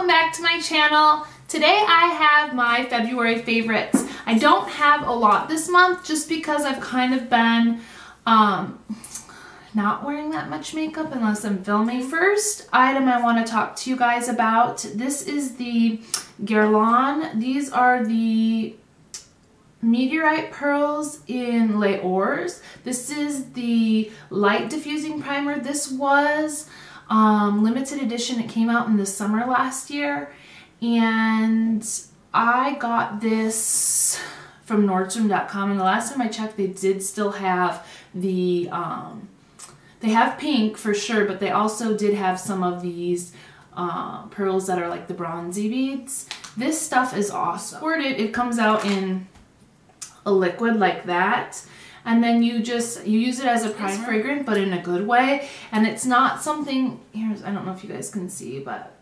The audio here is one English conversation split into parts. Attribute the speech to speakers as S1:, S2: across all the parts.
S1: back to my channel. Today I have my February favorites. I don't have a lot this month just because I've kind of been not wearing that much makeup unless I'm filming. First item I want to talk to you guys about, this is the Guerlain. These are the Meteorite Pearls in Les Ors. This is the light diffusing primer. This was limited edition. It came out in the summer last year, and I got this from Nordstrom.com, and the last time I checked they did still have the they have pink for sure, but they also did have some of these pearls that are like the bronzy beads. This stuff is awesome. It comes out in a liquid like that, and then you use it as a primer. It's fragrant, but in a good way, and it's not something, I don't know if you guys can see, but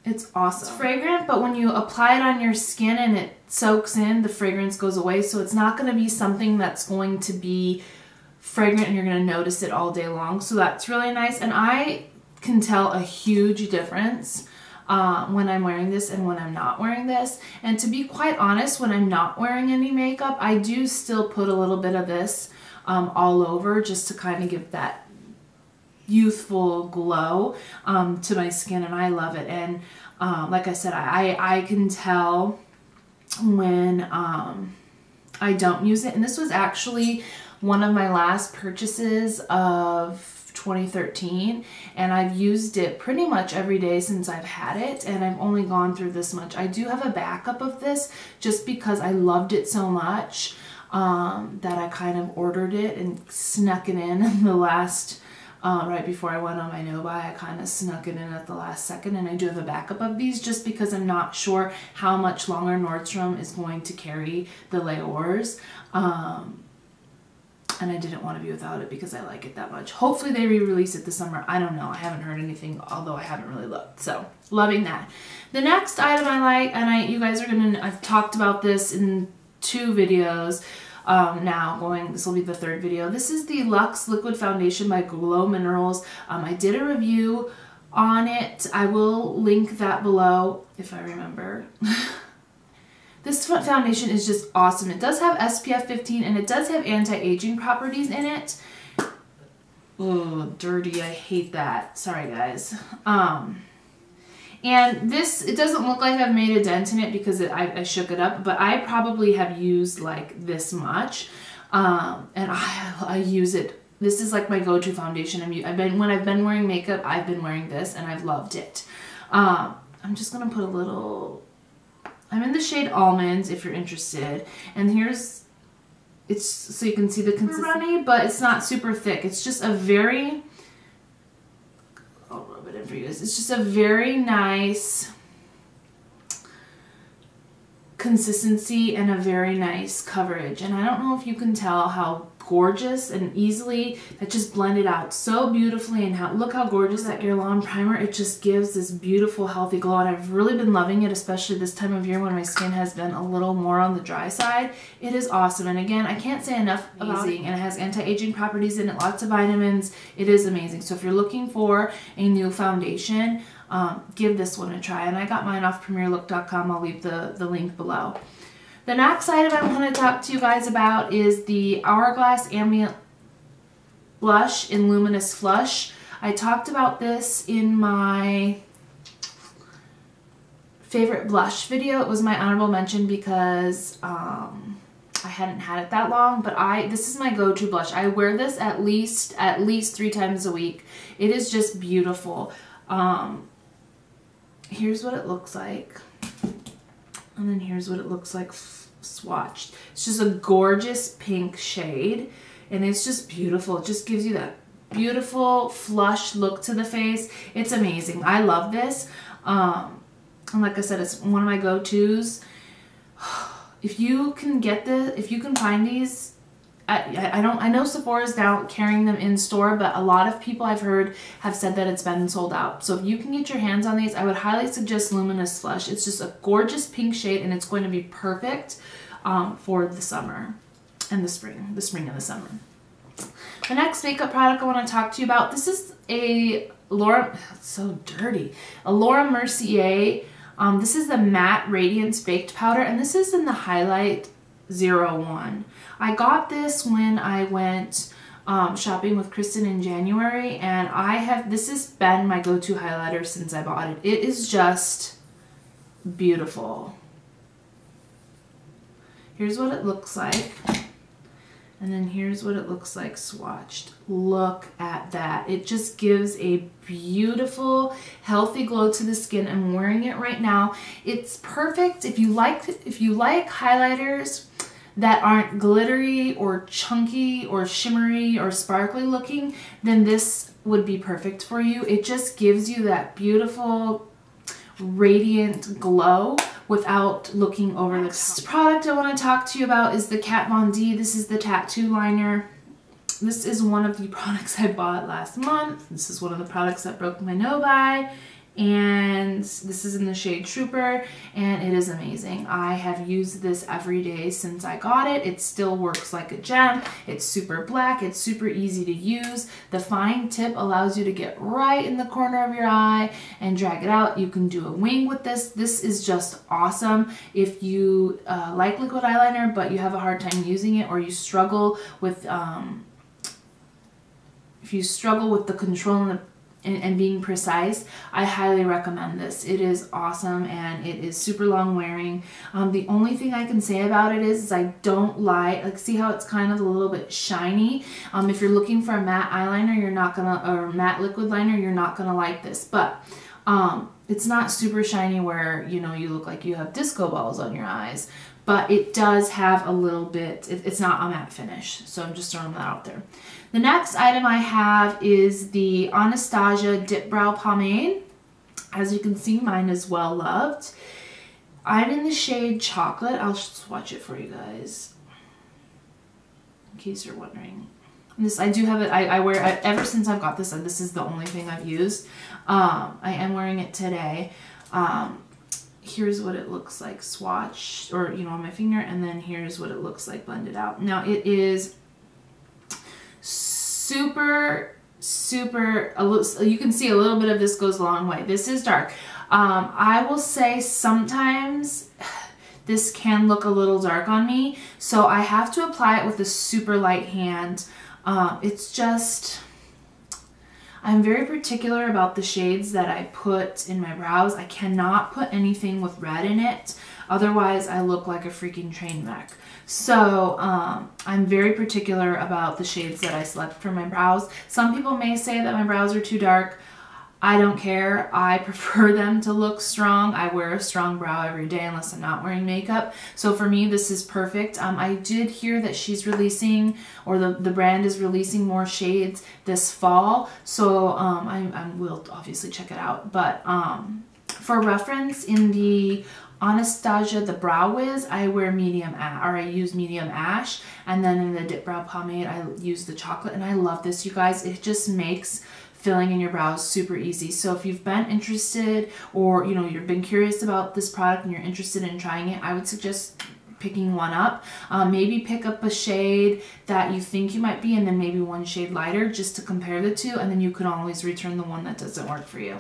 S1: it's awesome. It's fragrant, but when you apply it on your skin and it soaks in, the fragrance goes away, so it's not going to be something that's going to be fragrant and you're going to notice it all day long. So that's really nice, and I can tell a huge difference when I'm wearing this and when I'm not wearing this. And to be quite honest, when I'm not wearing any makeup, I do still put a little bit of this all over just to kind of give that youthful glow to my skin, and I love it. And like I said, I can tell when I don't use it. And this was actually one of my last purchases of 2013, and I've used it pretty much every day since I've had it, and I've only gone through this much. I do have a backup of this just because I loved it so much that I kind of ordered it and snuck it in the last right before I went on my no-buy. I kind of snuck it in at the last second, and I do have a backup of these just because I'm not sure how much longer Nordstrom is going to carry the Les Ors. And I didn't want to be without it because I like it that much. Hopefully they re-release it this summer. I don't know. I haven't heard anything, although I haven't really looked. So, loving that. The next item I like, and you guys are going to, I've talked about this in 2 videos this will be the 3rd video. This is the Luxe Liquid Foundation by Glow Minerals. I did a review on it. I will link that below if I remember. This foundation is just awesome. It does have SPF 15 and it does have anti-aging properties in it. Oh, dirty. I hate that. Sorry, guys. And this, it doesn't look like I've made a dent in it because I shook it up, but I probably have used like this much. And I use it. This is like my go-to foundation. When I've been wearing makeup, I've been wearing this and I've loved it. I'm just going to put a little... I'm in the shade Almond if you're interested, and it's so you can see the consistency. Runny, but it's not super thick. It's just a very, I'll rub it in for you guys. It's just a very nice consistency and a very nice coverage. And I don't know if you can tell how gorgeous and easily that just blended out so beautifully, and look how gorgeous that Guerlain primer, it just gives this beautiful healthy glow, and I've really been loving it, especially this time of year when my skin has been a little more on the dry side. It is awesome, and again, I can't say enough about it, and it has anti-aging properties in it, lots of vitamins. It is amazing. So if you're looking for a new foundation, give this one a try, and I got mine off premierlook.com. I'll leave the link below. The next item I want to talk to you guys about is the Hourglass Ambient Blush in Luminous Flush. I talked about this in my favorite blush video. It was my honorable mention because I hadn't had it that long, but this is my go-to blush. I wear this at least 3 times a week. It is just beautiful. Here's what it looks like. And then here's what it looks like swatched. It's just a gorgeous pink shade, and it's just beautiful. It just gives you that beautiful flush look to the face. It's amazing. I love this. And like I said, it's one of my go-tos. If you can find these, I know Sephora's now carrying them in store, but a lot of people I've heard have said that it's been sold out. So if you can get your hands on these, I would highly suggest Luminous Flush. It's just a gorgeous pink shade, and it's going to be perfect for the summer and the spring and the summer. The next makeup product I want to talk to you about, this is a Laura, it's so dirty, a Laura Mercier This is the Matte Radiance Baked Powder, and this is in the Highlight 01. I got this when I went shopping with Kristen in January, and this has been my go-to highlighter since I bought it. It is just beautiful. Here's what it looks like, and then here's what it looks like swatched. Look at that. It just gives a beautiful, healthy glow to the skin. I'm wearing it right now. It's perfect if you like highlighters that aren't glittery or chunky or shimmery or sparkly looking, then this would be perfect for you. It just gives you that beautiful, radiant glow without looking over the top. Product I want to talk to you about is the Kat Von D. This is the tattoo liner. This is one of the products I bought last month. This is one of the products that broke my no buy. And this is in the shade Trooper, and it is amazing. I have used this every day since I got it. It still works like a gem. It's super black. It's super easy to use. The fine tip allows you to get right in the corner of your eye and drag it out. You can do a wing with this. This is just awesome. If you like liquid eyeliner, but you have a hard time using it, or you struggle with, if you struggle with the control and being precise, I highly recommend this. It is awesome, and it is super long wearing. The only thing I can say about it is I don't like see how it's kind of a little bit shiny. If you're looking for a matte eyeliner, you're not gonna, or matte liquid liner, you're not gonna like this. But it's not super shiny where, you know, you look like you have disco balls on your eyes. But it does have a little bit, it's not a matte finish. So I'm just throwing that out there. The next item I have is the Anastasia Dipbrow Pomade. As you can see, mine is well loved. I'm in the shade Chocolate. I'll swatch it for you guys, in case you're wondering. This, I do have it, I wear it ever since I've got this, and this is the only thing I've used. I am wearing it today. Here's what it looks like swatched, or, you know, on my finger, and then here's what it looks like blended out. Now it is super, you can see a little bit of this goes a long way. This is dark. I will say sometimes this can look a little dark on me, so I have to apply it with a super light hand. It's just, I'm very particular about the shades that I put in my brows. I cannot put anything with red in it, otherwise I look like a freaking train wreck. So I'm very particular about the shades that I select for my brows. Some people may say that my brows are too dark. I don't care. I prefer them to look strong. I wear a strong brow every day unless I'm not wearing makeup. So for me, this is perfect. I did hear that she's releasing, or the brand is releasing more shades this fall. So I will obviously check it out. But for reference, in the Anastasia, the Brow Wiz, I wear medium, or I use medium ash, and then in the Dipbrow Pomade, I use the chocolate, and I love this, you guys. It just makes filling in your brows super easy. So if you've been interested, or you know, you've been curious about this product and you're interested in trying it, I would suggest picking one up. Maybe pick up a shade that you think you might be, and then maybe one shade lighter, just to compare the two, and then you can always return the one that doesn't work for you.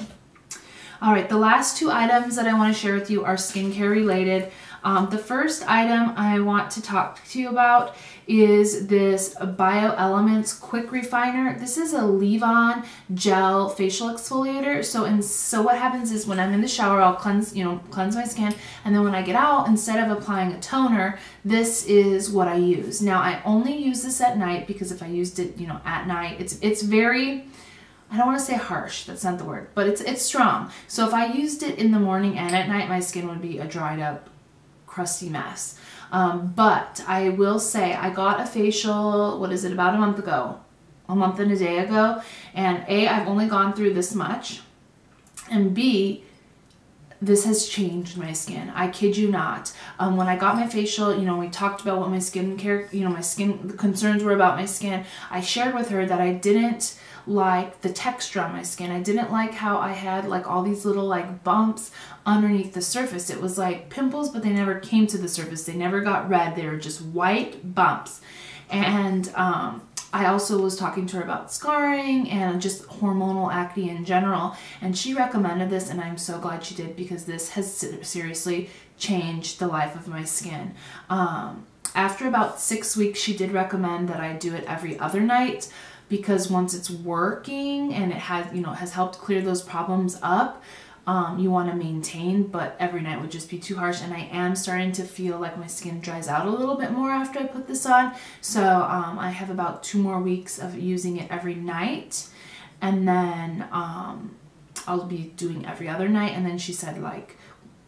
S1: All right, the last two items that I want to share with you are skincare related. The first item I want to talk to you about is this Bio Elements Quick Refiner. This is a leave-on gel facial exfoliator. So what happens is when I'm in the shower, I'll cleanse my skin, and then when I get out, instead of applying a toner, this is what I use. Now I only use this at night, because if I used it, you know, at night, it's very, I don't want to say harsh, that's not the word, but it's strong. So if I used it in the morning and at night, my skin would be a dried up, crusty mess. But I will say I got a facial, what is it, about a month ago, a month and a day ago, and A, I've only gone through this much, and B, this has changed my skin. I kid you not. When I got my facial, you know, we talked about what my skincare, you know, the concerns were about my skin. I shared with her that I didn't like the texture on my skin. I didn't like how I had like all these little like bumps underneath the surface. It was like pimples, but they never came to the surface. They never got red. They were just white bumps. And I also was talking to her about scarring and just hormonal acne in general, and she recommended this, and I'm so glad she did, because this has seriously changed the life of my skin. After about 6 weeks, she did recommend that I do it every other night, because once it's working and it has, you know, has helped clear those problems up, you want to maintain, but every night would just be too harsh. And I am starting to feel like my skin dries out a little bit more after I put this on. So I have about 2 more weeks of using it every night, and then I'll be doing every other night. And then she said, like,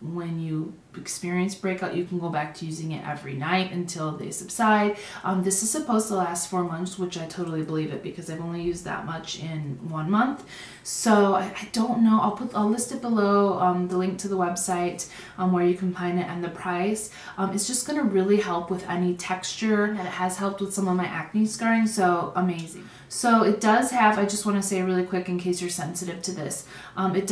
S1: when you experience breakout, you can go back to using it every night until they subside. This is supposed to last 4 months, which I totally believe it, because I've only used that much in 1 month. So I don't know. I'll list it below, the link to the website where you can find it and the price. It's just going to really help with any texture, and it has helped with some of my acne scarring, so amazing. So it does have, I just want to say really quick in case you're sensitive to this, it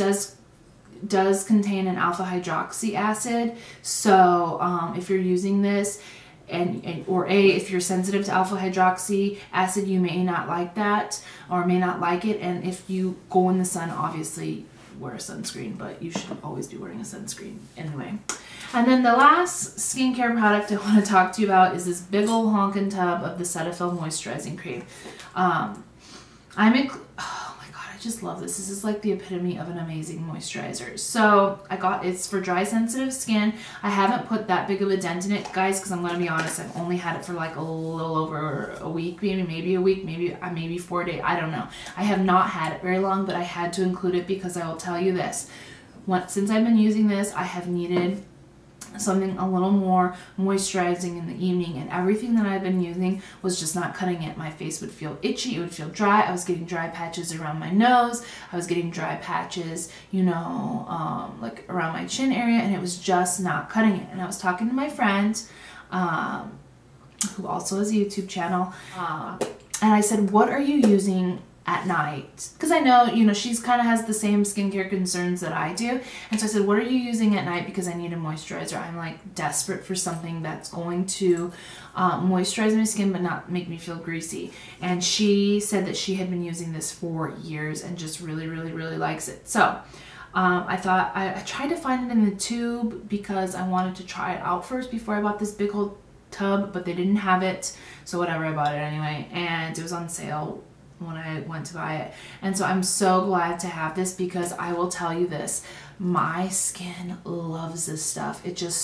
S1: does contain an alpha hydroxy acid. So if you're using this, if you're sensitive to alpha hydroxy acid, you may not like that, or may not like it. And if you go in the sun, obviously wear a sunscreen, but you should always be wearing a sunscreen anyway. And then the last skincare product I want to talk to you about is this big ol' honkin' tub of the Cetaphil moisturizing cream. Oh my god, I just love this. This is like the epitome of an amazing moisturizer. So it's for dry sensitive skin. I haven't put that big of a dent in it, guys, because I'm going to be honest, I've only had it for like a little over a week, maybe a week, maybe 4 days. I don't know. I have not had it very long, but I had to include it because I will tell you this. Since I've been using this, I have needed something a little more moisturizing in the evening, and everything that I've been using was just not cutting it. My face would feel itchy, it would feel dry. I was getting dry patches around my nose, I was getting dry patches, you know, like around my chin area, and it was just not cutting it. And I was talking to my friend who also has a YouTube channel, and I said, what are you using at night? Because I know, you know, she's kind of has the same skincare concerns that I do. And so I said, what are you using at night? Because I need a moisturizer. I'm like desperate for something that's going to moisturize my skin but not make me feel greasy. And she said that she had been using this for years and just really, really, really likes it. So I thought, I tried to find it in the tube because I wanted to try it out first before I bought this big whole tub, but they didn't have it. So whatever, I bought it anyway. And it was on sale when I went to buy it. And so I'm so glad to have this, because I will tell you this, my skin loves this stuff. It just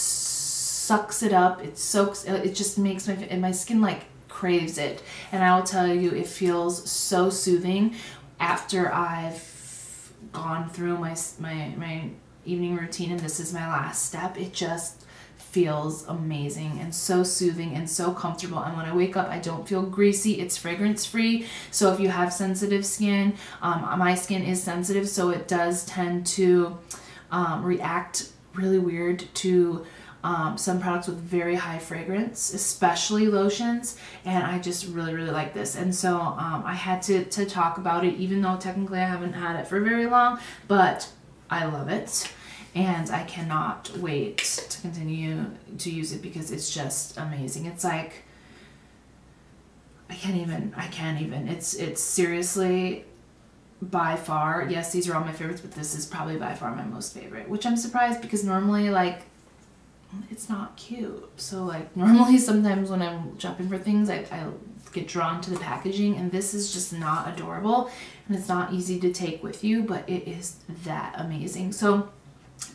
S1: sucks it up, it soaks, it just makes my skin like craves it. And I will tell you, it feels so soothing after I've gone through my evening routine and this is my last step. It just feels amazing and so soothing and so comfortable. And when I wake up, I don't feel greasy. It's fragrance free. So if you have sensitive skin, my skin is sensitive, so it does tend to react really weird to some products with very high fragrance, especially lotions. And I just really, really like this. And so I had to talk about it, even though technically I haven't had it for very long, but I love it. And I cannot wait to continue to use it because it's just amazing. It's like, I can't even. It's seriously by far, yes, these are all my favorites, but this is probably by far my most favorite, which I'm surprised because normally, like, it's not cute. So like normally sometimes when I'm shopping for things, I get drawn to the packaging, and this is just not adorable and it's not easy to take with you, but it is that amazing. So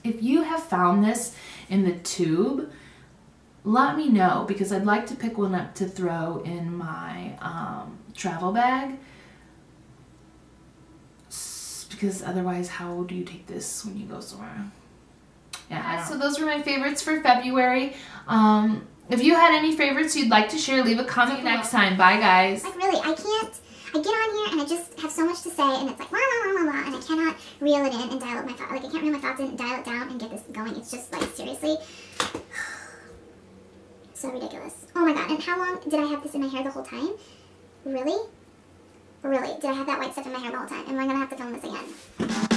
S1: if you have found this in the tube, let me know, because I'd like to pick one up to throw in my travel bag, because otherwise how do you take this when you go somewhere? Yeah, so those were my favorites for February. If you had any favorites you'd like to share, leave a comment next time. Bye, guys.
S2: Like, really, I get on here and I just have so much to say, and it's like, blah, blah, blah, blah, and I cannot reel it in and dial up my thoughts. Like, I can't reel my thoughts in and dial it down and get this going. It's just, like, seriously, so ridiculous. Oh my god, and how long did I have this in my hair the whole time? Really? Really? Did I have that white stuff in my hair the whole time? Am I gonna have to film this again?